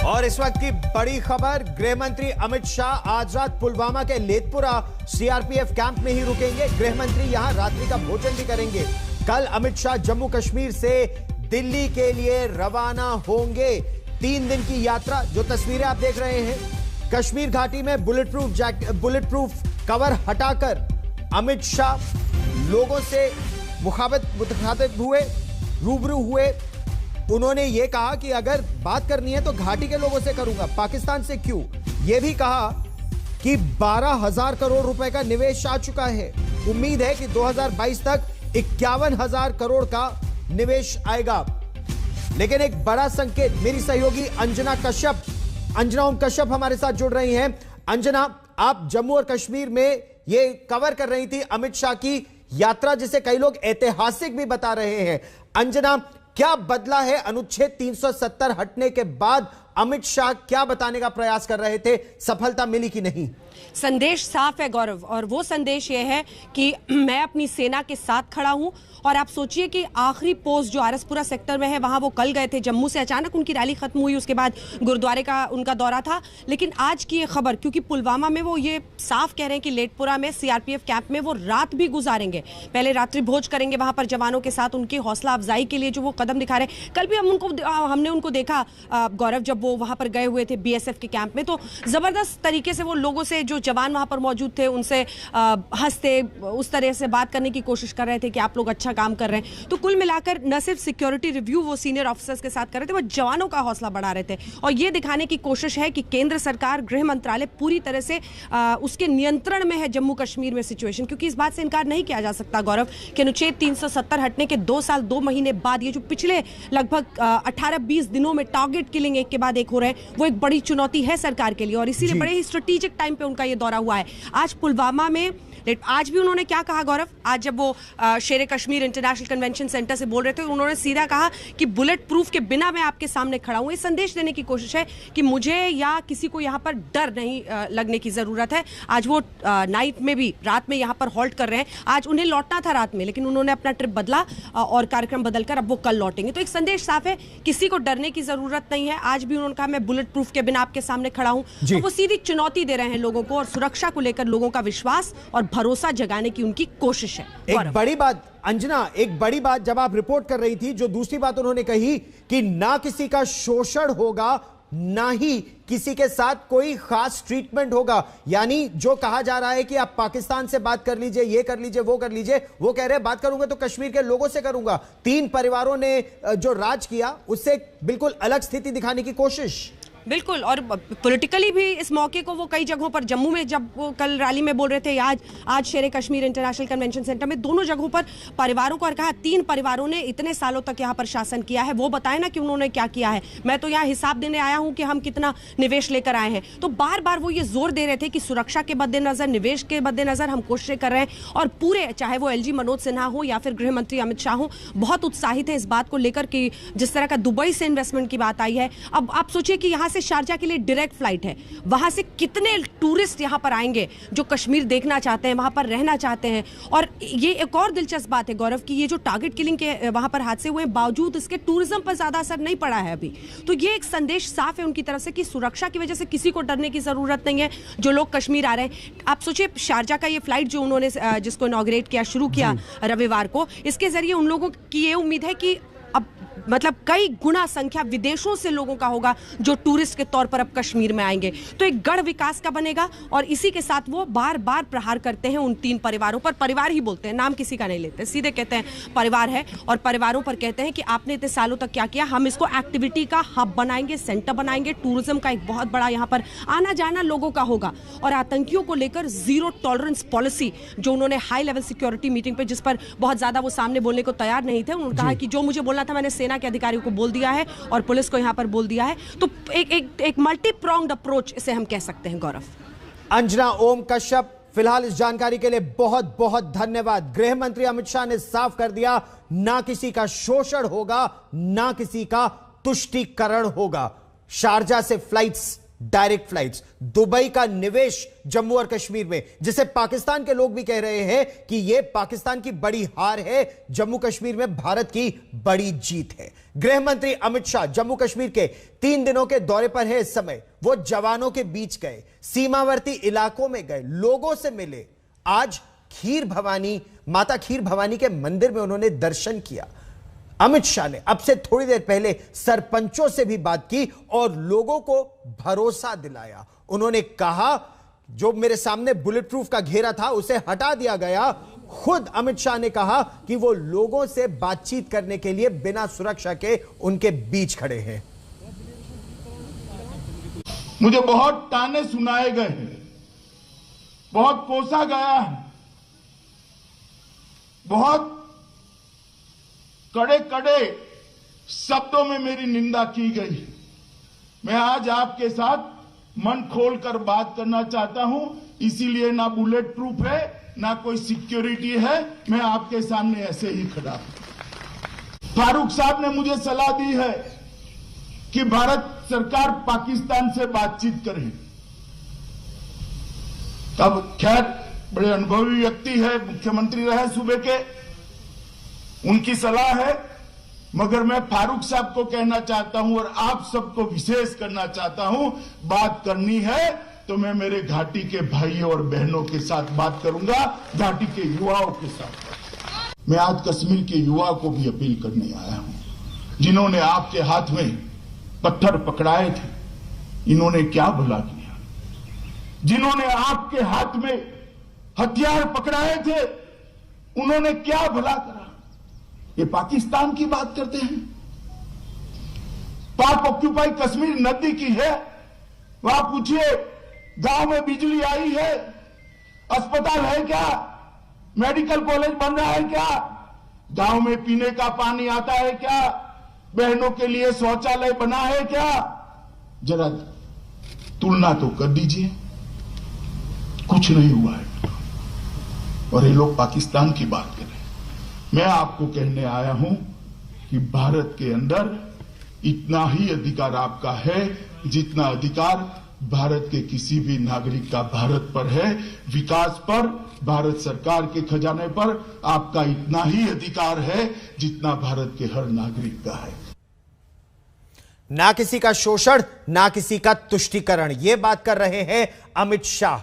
और इस वक्त की बड़ी खबर, गृह मंत्री अमित शाह आज रात पुलवामा के लेथपुरा सीआरपीएफ कैंप में ही रुकेंगे। गृह मंत्री यहां रात्रि का भोजन भी करेंगे। कल अमित शाह जम्मू कश्मीर से दिल्ली के लिए रवाना होंगे। 3 दिन की यात्रा, जो तस्वीरें आप देख रहे हैं, कश्मीर घाटी में बुलेट प्रूफ कवर हटाकर अमित शाह लोगों से मुखातिब हुए, रूबरू हुए। उन्होंने यह कहा कि अगर बात करनी है तो घाटी के लोगों से करूंगा, पाकिस्तान से क्यों। यह भी कहा कि 12,000 करोड़ रुपए का निवेश आ चुका है। उम्मीद है कि 2022 तक 51,000 करोड़ का निवेश आएगा। लेकिन एक बड़ा संकेत, मेरी सहयोगी अंजना ओम कश्यप हमारे साथ जुड़ रही हैं। अंजना, आप जम्मू और कश्मीर में ये कवर कर रही थी अमित शाह की यात्रा, जिसे कई लोग ऐतिहासिक भी बता रहे हैं। अंजना, क्या बदला है अनुच्छेद 370 हटने के बाद? अमित शाह क्या बताने का प्रयास कर रहे थे, सफलता मिली कि नहीं? संदेश साफ है गौरव, और वो संदेश ये है कि मैं अपनी सेना के साथ खड़ा हूं। और आप सोचिए कि आखिरी पोस्ट जो आरसपुरा सेक्टर में है, वहां वो कल गए थे जम्मू से, अचानक उनकी रैली खत्म हुई, उसके बाद गुरुद्वारे का उनका दौरा था। लेकिन आज की ये खबर, क्योंकि पुलवामा में वो ये साफ कह रहे हैं कि लेथपुरा में सीआरपीएफ कैंप में वो रात भी गुजारेंगे, पहले रात्रि भोज करेंगे वहां पर जवानों के साथ, उनकी हौसला अफजाई के लिए जो वो कदम दिखा रहे हैं। कल भी हमने उनको देखा गौरव, जब वो वहां पर गए हुए थे बीएसएफ के कैंप में, तो जबरदस्त तरीके से वो लोगों से, जो जवान वहां पर मौजूद थे, उनसे हंसते, उस तरह से बात करने की कोशिश कर रहे थे कि आप लोग अच्छा काम कर रहे हैं। तो कुल मिलाकर न सिर्फ सिक्योरिटी रिव्यू वो सीनियर ऑफिसर्स के साथ कर रहे थे, वो जवानों का हौसला बढ़ा रहे थे। और ये दिखाने की कोशिश है कि केंद्र सरकार, गृह मंत्रालय पूरी तरह से उसके नियंत्रण में है जम्मू कश्मीर में सिचुएशन। क्योंकि इस बात से इनकार नहीं किया जा सकता गौरव कि अनुच्छेद 370 हटने के 2 साल 2 महीने बाद ये जो पिछले लगभग 18-20 दिनों में टारगेट किलिंग एक के बाद एक हो रहे हैं, वो एक बड़ी चुनौती है सरकार के लिए। और इसीलिए बड़े ही स्ट्रेटेजिक टाइम पे उनका ये दौरा हुआ है। आज पुलवामा में आज भी उन्होंने क्या कहा गौरव, आज जब वो शेर कश्मीर इंटरनेशनल कन्वेंशन सेंटर से बोल रहे थे, उन्होंने सीधा कहा कि बुलेट प्रूफ के बिना मैं आपके सामने खड़ा हूं। ये संदेश देने की कोशिश है कि मुझे या किसी को यहां पर डर नहीं लगने की जरूरत है। आज वो नाइट में भी, रात में यहां पर हॉल्ट कर रहे हैं। आज उन्हें लौटना था रात में, लेकिन उन्होंने अपना ट्रिप बदला और कार्यक्रम बदलकर अब वो कल लौटेंगे। तो एक संदेश साफ है, किसी को डरने की जरूरत नहीं है। आज भी उन्होंने कहा मैं बुलेट प्रूफ के बिना आपके सामने खड़ा हूं। तो वो सीधी चुनौती दे रहे हैं लोगों को, और सुरक्षा को लेकर लोगों का विश्वास और भरोसा जगाने की उनकी कोशिश है। एक बड़ी बात अंजना, एक बड़ी बात जब आप रिपोर्ट कर रही थी, जो दूसरी बात उन्होंने कही कि ना किसी का शोषण होगा, ना ही किसी के साथ कोई खास ट्रीटमेंट होगा। यानी जो कहा जा रहा है कि आप पाकिस्तान से बात कर लीजिए, ये कर लीजिए, वो कर लीजिए, वो कह रहे हैं बात करूंगा तो कश्मीर के लोगों से करूंगा। 3 परिवारों ने जो राज किया, उससे बिल्कुल अलग स्थिति दिखाने की कोशिश। बिल्कुल, और पॉलिटिकली भी इस मौके को वो कई जगहों पर, जम्मू में जब वो कल रैली में बोल रहे थे, आज शेर कश्मीर इंटरनेशनल कन्वेंशन सेंटर में, दोनों जगहों पर परिवारों को, और कहा 3 परिवारों ने इतने सालों तक यहाँ पर शासन किया है, वो बताए ना कि उन्होंने क्या किया है। मैं तो यहाँ हिसाब देने आया हूँ कि हम कितना निवेश लेकर आए हैं। तो बार बार वो ये जोर दे रहे थे कि सुरक्षा के मद्देनजर, निवेश के मद्देनजर हम कोशिशें कर रहे हैं। और पूरे, चाहे वो एलजी मनोज सिन्हा हो या फिर गृह मंत्री अमित शाह हो, बहुत उत्साहित है इस बात को लेकर कि जिस तरह का दुबई से इन्वेस्टमेंट की बात आई है। अब आप सोचिए कि यहाँ से शारजा के लिए डायरेक्ट फ्लाइट है, वहां से कितने टूरिस्ट यहां पर आएंगे जो कश्मीर देखना चाहते हैं, वहां पर रहना चाहते हैं। और ये एक और दिलचस्प बात है गौरव कि ये जो टारगेट किलिंग के वहां पर हादसे हुए, बावजूद इसके टूरिज्म पर ज्यादा असर नहीं पड़ा है अभी। तो ये एक संदेश साफ है उनकी तरफ से कि सुरक्षा की वजह से किसी को डरने की जरूरत नहीं है जो लोग कश्मीर आ रहे हैं। आप सोचिए शारजा का ये फ्लाइट जो उन्होंने जिसको इनॉग्रेट किया, शुरू किया रविवार को, इसके जरिए उन लोगों की ये उम्मीद है कि अब मतलब कई गुना संख्या विदेशों से लोगों का होगा जो टूरिस्ट के तौर पर अब कश्मीर में आएंगे। तो एक गढ़ विकास का बनेगा। और इसी के साथ वो बार बार प्रहार करते हैं उन 3 परिवारों पर। परिवार ही बोलते हैं, नाम किसी का नहीं लेते, सीधे कहते हैं परिवार है। और परिवारों पर कहते हैं कि आपने इतने सालों तक क्या किया, हम इसको एक्टिविटी का हब बनाएंगे, सेंटर बनाएंगे, टूरिज्म का एक बहुत बड़ा यहाँ पर आना जाना लोगों का होगा। और आतंकियों को लेकर जीरो टॉलरेंस पॉलिसी, जो उन्होंने हाई लेवल सिक्योरिटी मीटिंग पर, जिस पर बहुत ज्यादा वो सामने बोलने को तैयार नहीं थे, उन्होंने कहा कि जो मुझे बोलना था मैंने सेना के अधिकारियों को बोल दिया है और पुलिस को यहां पर बोल दिया है। तो एक मल्टी प्रोंग्ड अप्रोच इसे हम कह सकते हैं गौरव। अंजना ओम कश्यप, फिलहाल इस जानकारी के लिए बहुत बहुत धन्यवाद। गृह मंत्री अमित शाह ने साफ कर दिया, ना किसी का शोषण होगा, ना किसी का तुष्टीकरण होगा। शारजा से फ्लाइट्स डायरेक्ट फ्लाइट्स, दुबई का निवेश जम्मू और कश्मीर में, जिसे पाकिस्तान के लोग भी कह रहे हैं कि यह पाकिस्तान की बड़ी हार है, जम्मू कश्मीर में भारत की बड़ी जीत है। गृह मंत्री अमित शाह जम्मू कश्मीर के 3 दिनों के दौरे पर है इस समय। वो जवानों के बीच गए, सीमावर्ती इलाकों में गए, लोगों से मिले। आज माता खीर भवानी के मंदिर में उन्होंने दर्शन किया। अमित शाह ने अब से थोड़ी देर पहले सरपंचों से भी बात की और लोगों को भरोसा दिलाया। उन्होंने कहा जो मेरे सामने बुलेट प्रूफ का घेरा था उसे हटा दिया गया। खुद अमित शाह ने कहा कि वो लोगों से बातचीत करने के लिए बिना सुरक्षा के उनके बीच खड़े हैं। मुझे बहुत ताने सुनाए गए हैं, बहुत कोसा गया है, बहुत कड़े कड़े शब्दों में मेरी निंदा की गई। मैं आज आपके साथ मन खोलकर बात करना चाहता हूं, इसीलिए ना बुलेट प्रूफ है ना कोई सिक्योरिटी है, मैं आपके सामने ऐसे ही खड़ा हूं। फारूक साहब ने मुझे सलाह दी है कि भारत सरकार पाकिस्तान से बातचीत करे। तब खैर बड़े अनुभवी व्यक्ति है, मुख्यमंत्री रहे सूबे के, उनकी सलाह है, मगर मैं फारूक साहब को कहना चाहता हूं और आप सबको विशेष करना चाहता हूं, बात करनी है तो मैं मेरे घाटी के भाइयों और बहनों के साथ बात करूंगा, घाटी के युवाओं के साथ। मैं आज कश्मीर के युवा को भी अपील करने आया हूं, जिन्होंने आपके हाथ में पत्थर पकड़ाए थे, इन्होंने क्या भला किया? जिन्होंने आपके हाथ में हथियार पकड़ाए थे, उन्होंने क्या भला करा? ये पाकिस्तान की बात करते हैं। पाक ऑक्यूपाई कश्मीर नदी की है, वहां पूछिए गांव में बिजली आई है, अस्पताल है क्या, मेडिकल कॉलेज बन रहा है क्या, गांव में पीने का पानी आता है क्या, बहनों के लिए शौचालय बना है क्या? जरा तुलना तो कर दीजिए, कुछ नहीं हुआ है। और ये लोग पाकिस्तान की बात कर रहे हैं। मैं आपको कहने आया हूं कि भारत के अंदर इतना ही अधिकार आपका है जितना अधिकार भारत के किसी भी नागरिक का भारत पर है। विकास पर, भारत सरकार के खजाने पर आपका इतना ही अधिकार है जितना भारत के हर नागरिक का है। ना किसी का शोषण, ना किसी का तुष्टीकरण, यह बात कर रहे हैं अमित शाह।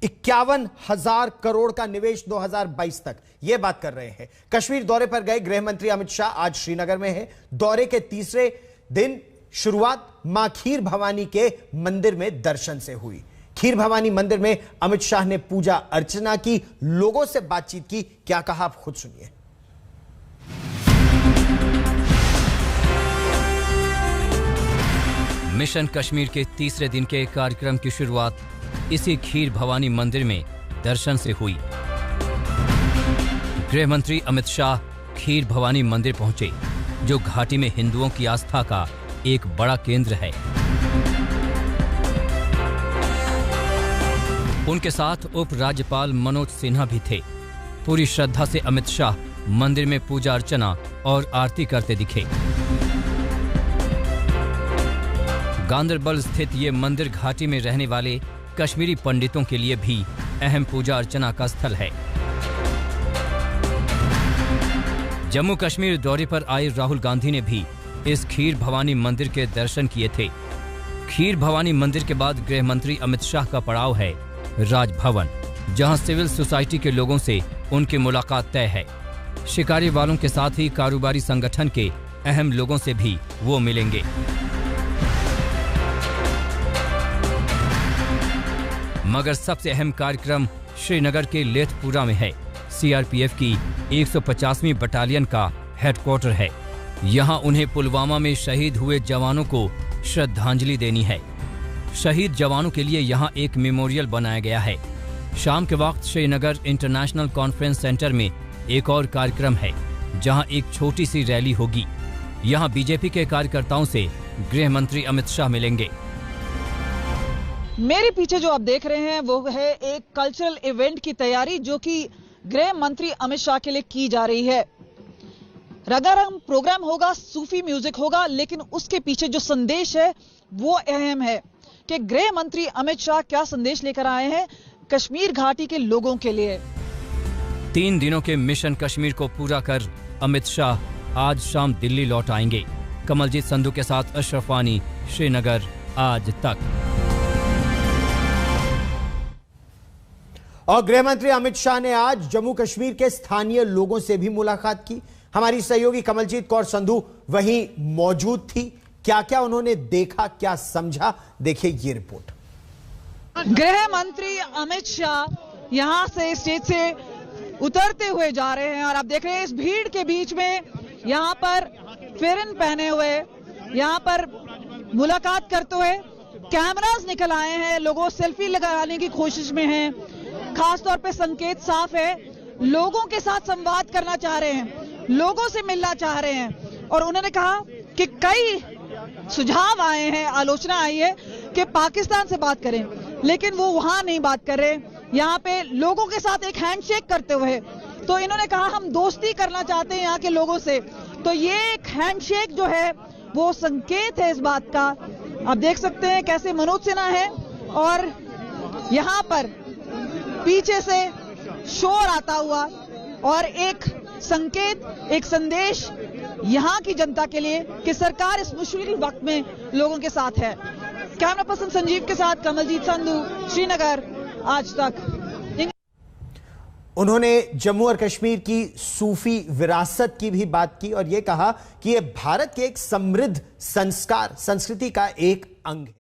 51,000 करोड़ का निवेश 2022 तक, यह बात कर रहे हैं। कश्मीर दौरे पर गए गृह मंत्री अमित शाह आज श्रीनगर में हैं। दौरे के तीसरे दिन शुरुआत मां खीर भवानी के मंदिर में दर्शन से हुई। खीर भवानी मंदिर में अमित शाह ने पूजा अर्चना की, लोगों से बातचीत की। क्या कहा आप खुद सुनिए। मिशन कश्मीर के तीसरे दिन के कार्यक्रम की शुरुआत इसी खीर भवानी मंदिर में दर्शन से हुई। गृह मंत्री अमित शाह खीर भवानी मंदिर पहुंचे, जो घाटी में हिंदुओं की आस्था का एक बड़ा केंद्र है। उनके साथ उपराज्यपाल मनोज सिन्हा भी थे। पूरी श्रद्धा से अमित शाह मंदिर में पूजा अर्चना और आरती करते दिखे। गांदरबल स्थित ये मंदिर घाटी में रहने वाले कश्मीरी पंडितों के लिए भी अहम पूजा अर्चना का स्थल है। जम्मू कश्मीर दौरे पर आए राहुल गांधी ने भी इस खीर भवानी मंदिर के दर्शन किए थे। खीर भवानी मंदिर के बाद गृह मंत्री अमित शाह का पड़ाव है राजभवन, जहां सिविल सोसाइटी के लोगों से उनकी मुलाकात तय है। शिकारी वालों के साथ ही कारोबारी संगठन के अहम लोगों से भी वो मिलेंगे। मगर सबसे अहम कार्यक्रम श्रीनगर के लेथपुरा में है। सीआरपीएफ की 150वीं बटालियन का हेडक्वार्टर है। यहां उन्हें पुलवामा में शहीद हुए जवानों को श्रद्धांजलि देनी है। शहीद जवानों के लिए यहां एक मेमोरियल बनाया गया है। शाम के वक्त श्रीनगर इंटरनेशनल कॉन्फ्रेंस सेंटर में एक और कार्यक्रम है, जहां एक छोटी सी रैली होगी। यहां बीजेपी के कार्यकर्ताओं से गृह मंत्री अमित शाह मिलेंगे। मेरे पीछे जो आप देख रहे हैं वो है एक कल्चरल इवेंट की तैयारी, जो कि गृह मंत्री अमित शाह के लिए की जा रही है। रंगारंग प्रोग्राम होगा, सूफी म्यूजिक होगा, लेकिन उसके पीछे जो संदेश है वो अहम है, कि गृह मंत्री अमित शाह क्या संदेश लेकर आए हैं कश्मीर घाटी के लोगों के लिए। 3 दिनों के मिशन कश्मीर को पूरा कर अमित शाह आज शाम दिल्ली लौट आएंगे। कमलजीत संधू के साथ अशरफ वानी, श्रीनगर, आज तक। और गृह मंत्री अमित शाह ने आज जम्मू कश्मीर के स्थानीय लोगों से भी मुलाकात की। हमारी सहयोगी कमलजीत कौर संधू वहीं मौजूद थी। क्या क्या उन्होंने देखा, क्या समझा, देखिए ये रिपोर्ट। गृह मंत्री अमित शाह यहां से स्टेज से उतरते हुए जा रहे हैं और आप देख रहे हैं इस भीड़ के बीच में यहां पर फेरन पहने हुए यहां पर मुलाकात करते हुए कैमरास निकल आए हैं। लोगों सेल्फी लगाने की कोशिश में हैं। खासतौर पे संकेत साफ है, लोगों के साथ संवाद करना चाह रहे हैं, लोगों से मिलना चाह रहे हैं। और उन्होंने कहा कि कई सुझाव आए हैं, आलोचना आई है कि पाकिस्तान से बात करें, लेकिन वो वहां नहीं बात कर रहे। यहाँ पे लोगों के साथ एक हैंडशेक करते हुए, तो इन्होंने कहा हम दोस्ती करना चाहते हैं यहाँ के लोगों से। तो ये एक हैंडशेक जो है वो संकेत है इस बात का। आप देख सकते हैं कैसे मनोज सिन्हा है और यहाँ पर पीछे से शोर आता हुआ और एक संकेत, एक संदेश यहाँ की जनता के लिए कि सरकार इस मुश्किल वक्त में लोगों के साथ है। कैमरा पर्सन संजीव के साथ कमलजीत संधू, श्रीनगर, आज तक। उन्होंने जम्मू और कश्मीर की सूफी विरासत की भी बात की और यह कहा कि यह भारत के एक समृद्ध संस्कार, संस्कृति का एक अंग है।